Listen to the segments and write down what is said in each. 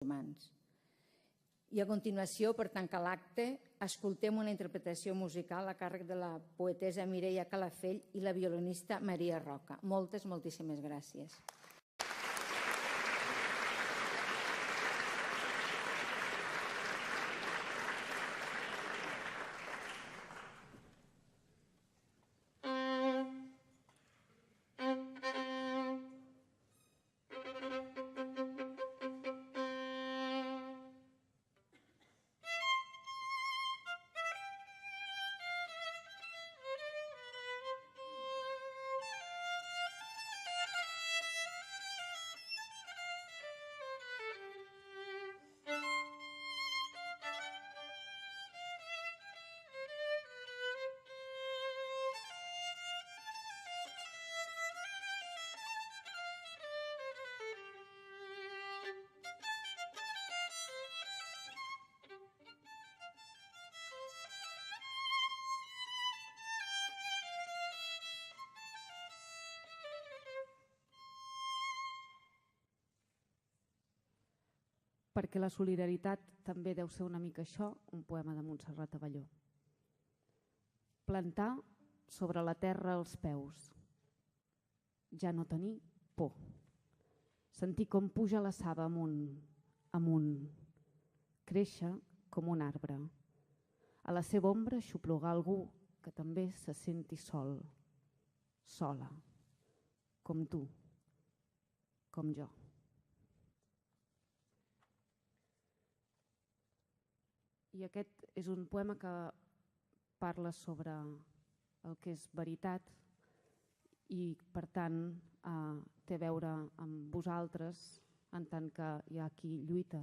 humans. I a continuació, per tancar l'acte, escoltem una interpretació musical a càrrec de la poetessa Mireia Calafell i la violinista Maria Roca. Moltíssimes gràcies. Perquè la solidaritat també deu ser una mica això, un poema de Montserrat Abelló. Plantar sobre la terra els peus. Ja no tenir por. Sentir com puja la saba amunt. Créixer com un arbre. A la seva ombra xuplugar algú que també se senti sol. Sola. Com tu. Com jo. I aquest és un poema que parla sobre el que és veritat i, per tant, té a veure amb vosaltres en tant que hi ha qui lluita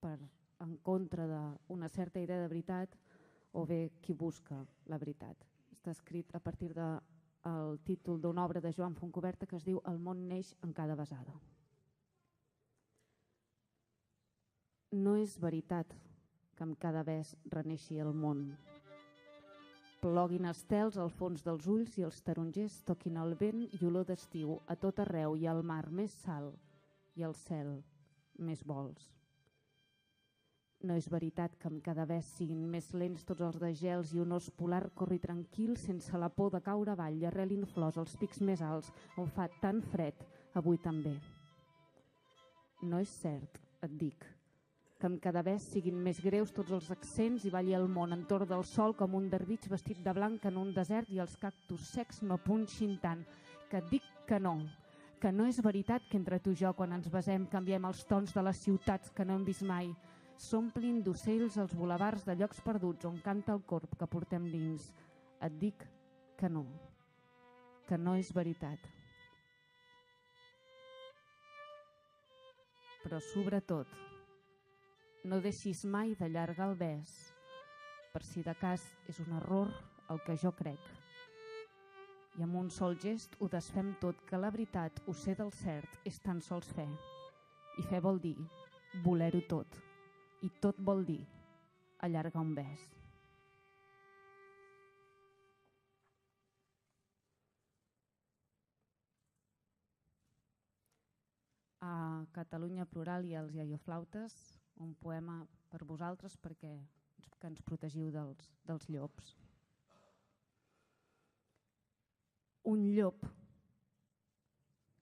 en contra d'una certa idea de veritat o bé qui busca la veritat. Està escrit a partir del títol d'una obra de Joan Fontcuberta que es diu El món neix en cada besada. No és veritat que amb cada bes reneixi el món. Ploguin estels al fons dels ulls i els tarongers toquin el vent i olor d'estiu a tot arreu i al mar més sal i al cel més vols. No és veritat que amb cada bes siguin més lents tots els degels i un os polar corri tranquil sense la por de caure avall i arrelin flors als pics més alts on fa tan fred avui també. No és cert, et dic, que amb cada bes siguin més greus tots els accents i balli el món entorn del sol com un dervitx vestit de blanc en un desert i els cactus secs no punxin tant. Que et dic que no és veritat que entre tu i jo quan ens besem canviem els tons de les ciutats que no hem vist mai. S'omplin d'ocells els bulevards de llocs perduts on canta el corb que portem dins. Et dic que no és veritat. Però sobretot, no deixis mai d'allargar el bes, per si de cas és un error el que jo crec. I amb un sol gest ho desfem tot, que la veritat, ho sé del cert, és tan sols fe. I fe vol dir voler-ho tot, i tot vol dir allargar un bes. A Catalunya Plural i als iaioflautes, un poema per vosaltres perquè ens protegiu dels llops. Un llop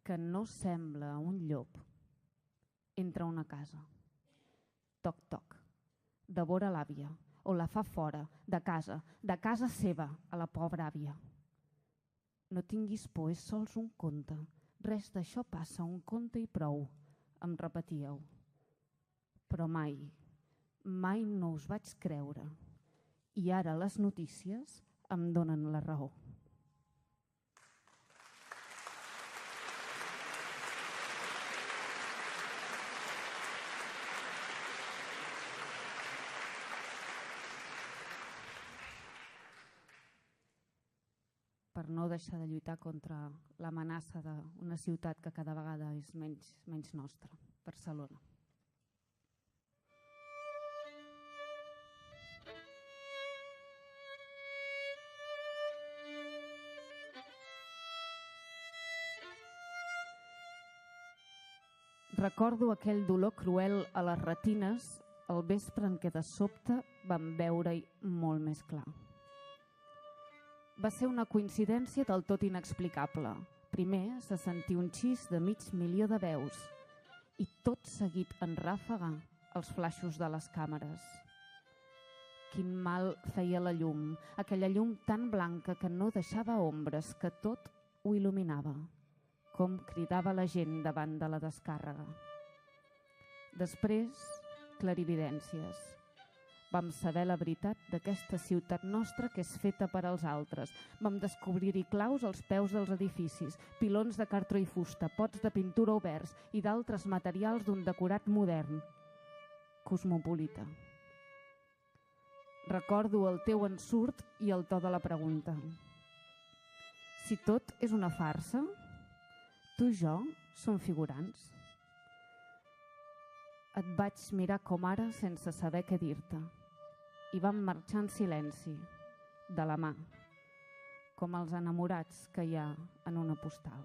que no sembla un llop entra a una casa. Toc, toc, devora l'àvia o la fa fora, de casa seva, a la pobra àvia. No tinguis por, és sols un conte. Res d'això passa, un conte i prou, em repetíeu. Però mai no us vaig creure. I ara les notícies em donen la raó. Per no deixar de lluitar contra l'amenaça d'una ciutat que cada vegada és menys nostra, Barcelona. Recordo aquell dolor cruel a les retines el vespre en què de sobte vam veure-hi molt més clar. Va ser una coincidència del tot inexplicable. Primer se sentí un xís de 500.000 de veus i tot seguit en ràfega els flaixos de les càmeres. Quin mal feia la llum, aquella llum tan blanca que no deixava ombres, que tot ho il·luminava, com cridava la gent davant de la descàrrega. Després, clarividències. Vam saber la veritat d'aquesta ciutat nostra que és feta per als altres. Vam descobrir-hi claus als peus dels edificis, pilons de cartró i fusta, pots de pintura oberts i d'altres materials d'un decorat modern, cosmopolita. Recordo el teu ensurt i el to de la pregunta. Si tot és una farsa, tu i jo som figurants. Et vaig mirar com ara sense saber què dir-te i vam marxar en silenci, de la mà, com els enamorats que hi ha en una postal.